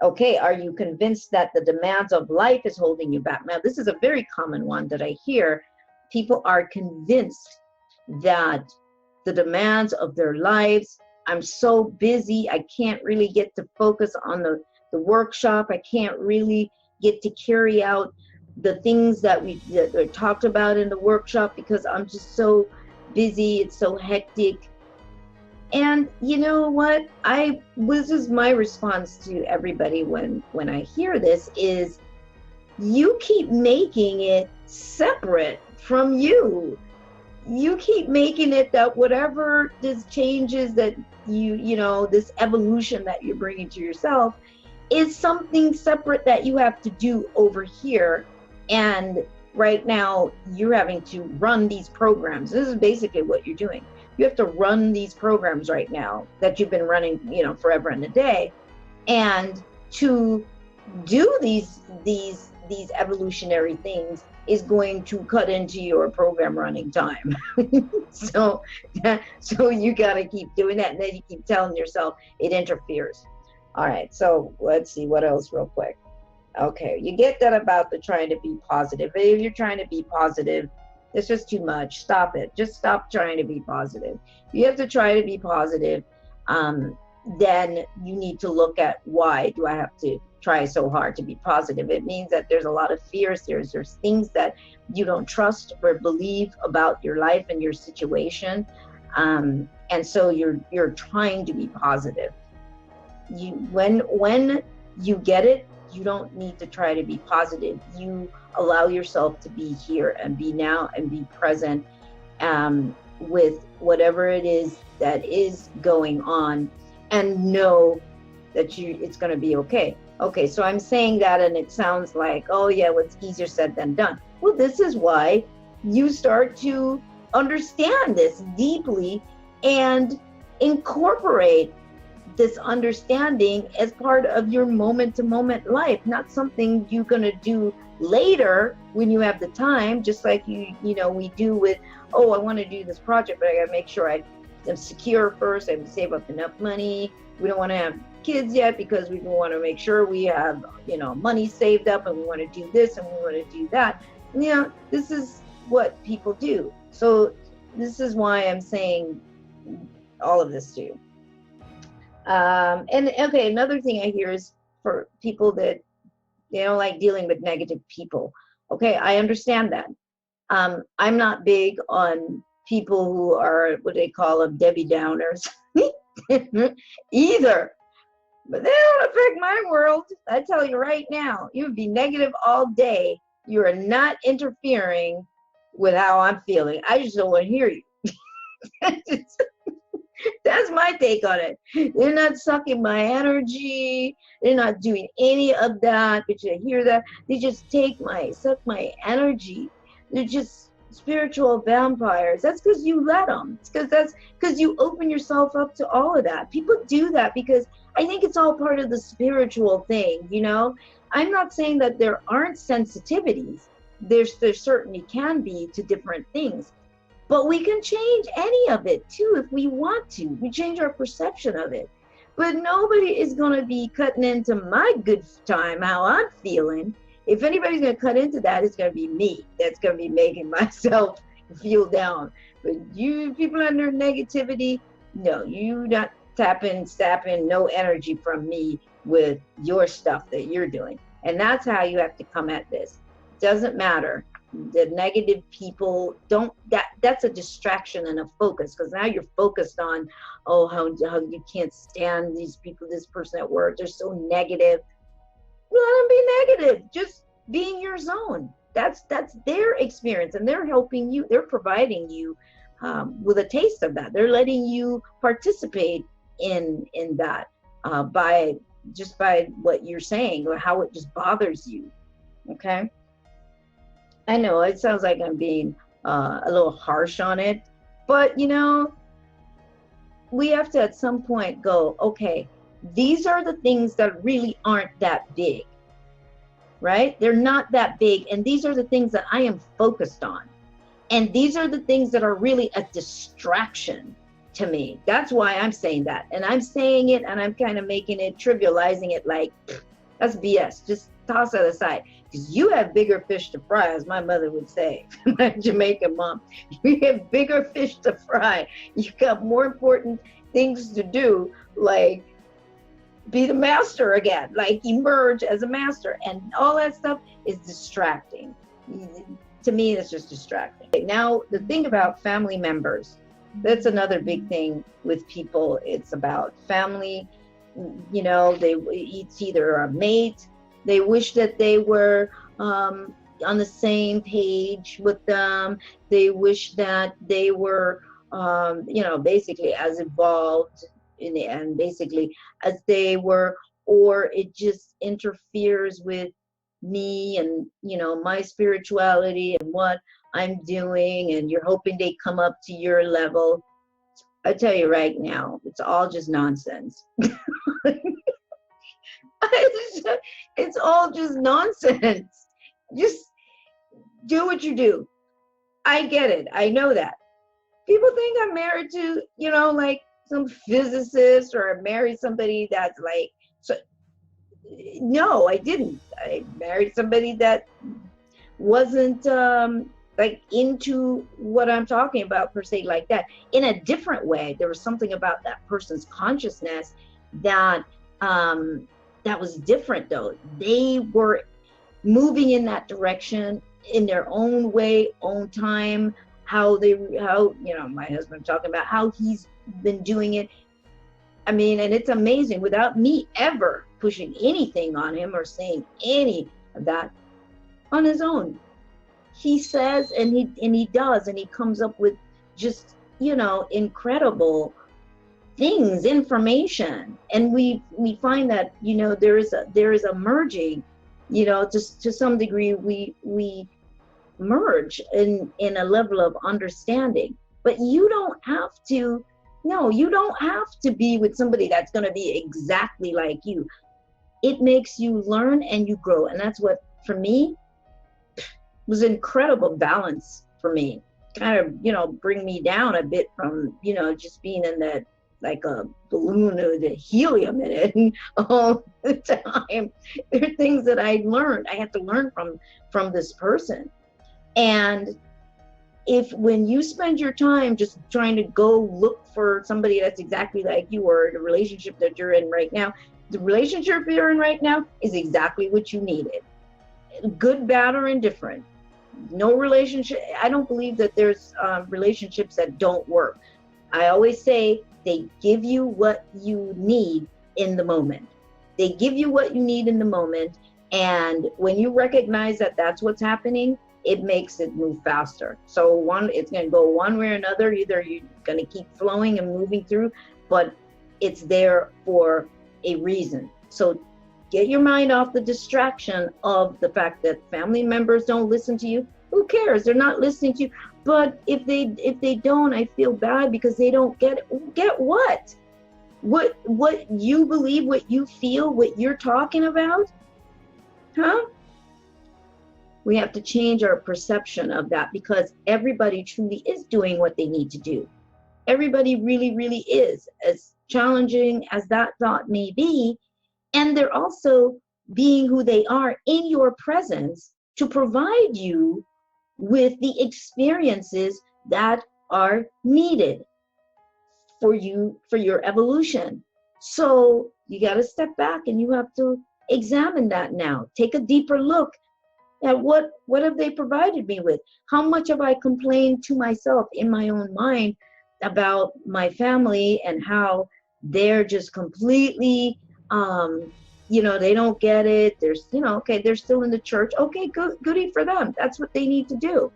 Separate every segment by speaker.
Speaker 1: Okay, are you convinced that the demands of life is holding you back? Now, this is a very common one that I hear. People are convinced that the demands of their lives, I'm so busy, I can't really get to focus on the workshop. I can't really get to carry out the things that that are talked about in the workshop because I'm just so busy, it's so hectic. And you know what? This is my response to everybody when I hear this is, you keep making it separate from you. You keep making it that whatever this changes that this evolution that you're bringing to yourself is something separate that you have to do over here. And right now you're having to run these programs. This is basically what you're doing. You have to run these programs right now that you've been running, forever and a day. And to do these evolutionary things is going to cut into your program running time. so you got to keep doing that, and then you keep telling yourself it interferes. All right, so let's see what else real quick. Okay, you get that about the trying to be positive. If you're trying to be positive, it's just too much. Stop it. Just stop trying to be positive. You have to try to be positive. Then you need to look at, why do I have to try so hard to be positive? It means that there's a lot of fears. There's things that you don't trust or believe about your life and your situation. And so you're trying to be positive. When you get it, you don't need to try to be positive. You allow yourself to be here and be now and be present with whatever it is that is going on, and know that it's going to be okay. Okay, so I'm saying that and it sounds like, oh yeah, well, it's easier said than done. Well, this is why you start to understand this deeply and incorporate this understanding as part of your moment-to-moment life, not something you're going to do later when you have the time, just like we do with, oh, I want to do this project, but I got to make sure I'm secure first. I have to save up enough money. We don't want to have kids yet because we want to make sure we have money saved up, and we want to do this and we want to do that. This is what people do. So this is why I'm saying all of this to you. And okay, another thing I hear is for people that they don't like dealing with negative people. Okay, I understand that. I'm not big on people who are what they call them Debbie Downers either, but they don't affect my world. I tell you right now, you would be negative all day. You are not interfering with how I'm feeling. I just don't want to hear you. That's my take on it. They're not sucking my energy. They're not doing any of that. But you hear that? They just suck my energy. They're just spiritual vampires. That's because you let them. It's because you open yourself up to all of that. People do that because I think it's all part of the spiritual thing. I'm not saying that there aren't sensitivities. There certainly can be to different things. But we can change any of it too if we want to. We change our perception of it. But nobody is going to be cutting into my good time, how I'm feeling. If anybody's going to cut into that, it's going to be me. That's going to be making myself feel down. But you people under negativity, no, you not sapping no energy from me with your stuff that you're doing. And that's how you have to come at this. Doesn't matter. The negative people that's a distraction and a focus, because now you're focused on, oh, how you can't stand these people, this person at work, they're so negative. Let them be negative. Just be in your zone. That's their experience, and they're helping you. They're providing you with a taste of that. They're letting you participate in that by what you're saying or how it just bothers you. Okay. I know it sounds like I'm being a little harsh on it, but we have to at some point go, okay, these are the things that really aren't that big, right? They're not that big, and these are the things that I am focused on. And these are the things that are really a distraction to me. That's why I'm saying that. And I'm saying it and I'm kind of making it, trivializing it like, that's BS. Just toss it aside. Because you have bigger fish to fry, as my mother would say, my Jamaican mom. You have bigger fish to fry. You got more important things to do, like be the master again, like emerge as a master. And all that stuff is distracting. To me, it's just distracting. Now, the thing about family members, that's another big thing with people. It's about family. You know, it's either a mate. They wish that they were on the same page with them. They wish that they were, you know, basically as evolved and basically as they were, or it just interferes with me and, you know, my spirituality and what I'm doing, and you're hoping they come up to your level. I tell you right now, it's all just nonsense. It's all just nonsense. Just do what you do. I get it. I know that. People think I'm married to, you know, like some physicist, or I married somebody that's like, so no, I didn't. I married somebody that wasn't like into what I'm talking about per se, like that. In a different way, there was something about that person's consciousness that that was different though. They were moving in that direction in their own way, own time, how you know, my husband talking about how he's been doing it. I mean, and it's amazing without me ever pushing anything on him or saying any of that, on his own. He says and he does, and he comes up with just, you know, incredible things, information. And we find that, you know, there is a merging, you know, to some degree we merge in a level of understanding. But you don't have to, no, you don't have to be with somebody that's going to be exactly like you. It makes you learn and you grow. And that's what, for me, was incredible balance for me. Kind of, you know, bring me down a bit from, you know, just being in that, like a balloon with the helium in it all the time. There are things that I learned. I had to learn from this person. And when you spend your time just trying to go look for somebody that's exactly like you, or the relationship that you're in right now, the relationship you're in right now is exactly what you needed. Good, bad, or indifferent. No relationship. I don't believe that there's relationships that don't work. I always say they give you what you need in the moment. They give you what you need in the moment. And when you recognize that that's what's happening, it makes it move faster. So it's going to go one way or another. Either you're going to keep flowing and moving through, but it's there for a reason. So get your mind off the distraction of the fact that family members don't listen to you. Who cares? They're not listening to you. But if they don't, I feel bad because they don't get what? What you believe, what you feel, what you're talking about? Huh? We have to change our perception of that, because everybody truly is doing what they need to do. Everybody really, really is, as challenging as that thought may be. And they're also being who they are in your presence to provide you with the experiences that are needed for you, for your evolution. So you got to step back and you have to examine that now. Take a deeper look at what have they provided me with? How much have I complained to myself in my own mind about my family and how they're just completely, you know, they don't get it. There's, you know, okay, they're still in the church. Okay, goody for them. That's what they need to do.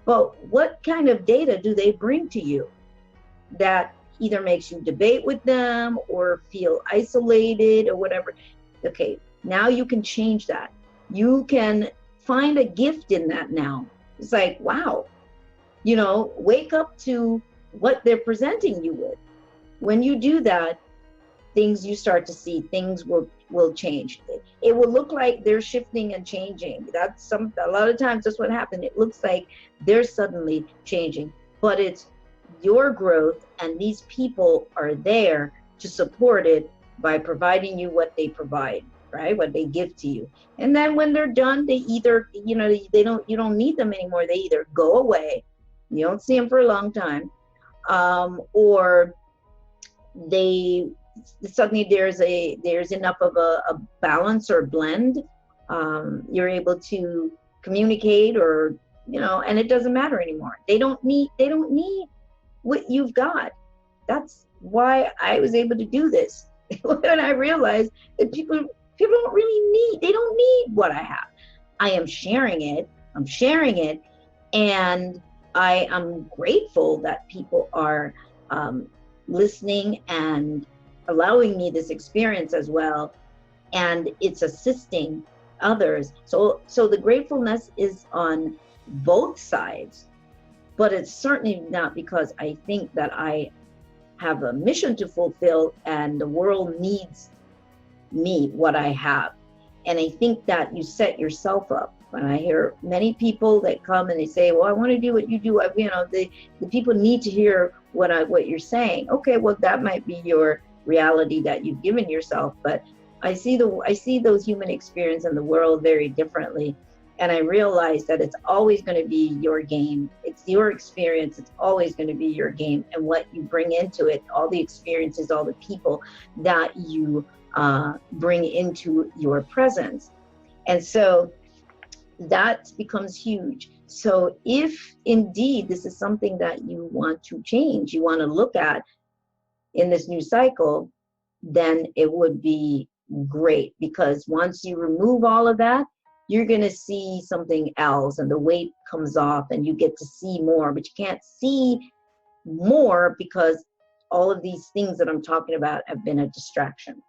Speaker 1: But what kind of data do they bring to you that either makes you debate with them or feel isolated or whatever? Okay, now you can change that. You can find a gift in that now. It's like, wow, you know, wake up to what they're presenting you with. When you do that, things you start to see, things will change. It will look like they're shifting and changing. A lot of times that's what happened. It looks like they're suddenly changing, but it's your growth, and these people are there to support it by providing you what they provide, right? What they give to you. And then when they're done, they either, you know, you don't need them anymore. They either go away, you don't see them for a long time, or they suddenly there's enough of a balance or blend. You're able to communicate, or, you know, and it doesn't matter anymore. They don't need what you've got. That's why I was able to do this. When I realized that people don't really they don't need what I have. I am sharing it. I'm sharing it, and I am grateful that people are listening and allowing me this experience as well, and it's assisting others. So the gratefulness is on both sides, but it's certainly not because I think that I have a mission to fulfill and the world needs me, what I have. And I think that you set yourself up. When I hear many people that come and they say, well, I want to do what you do, you know, the people need to hear what you're saying. Okay, well, that might be your reality that you've given yourself, but I see those human experience in the world very differently. And I realize that it's always going to be your game. It's your experience. It's always going to be your game. And what you bring into it, all the experiences, all the people that you bring into your presence. And so that becomes huge. So if indeed this is something that you want to change, you want to look at in this new cycle, then it would be great, because once you remove all of that, you're going to see something else, and the weight comes off and you get to see more. But you can't see more because all of these things that I'm talking about have been a distraction.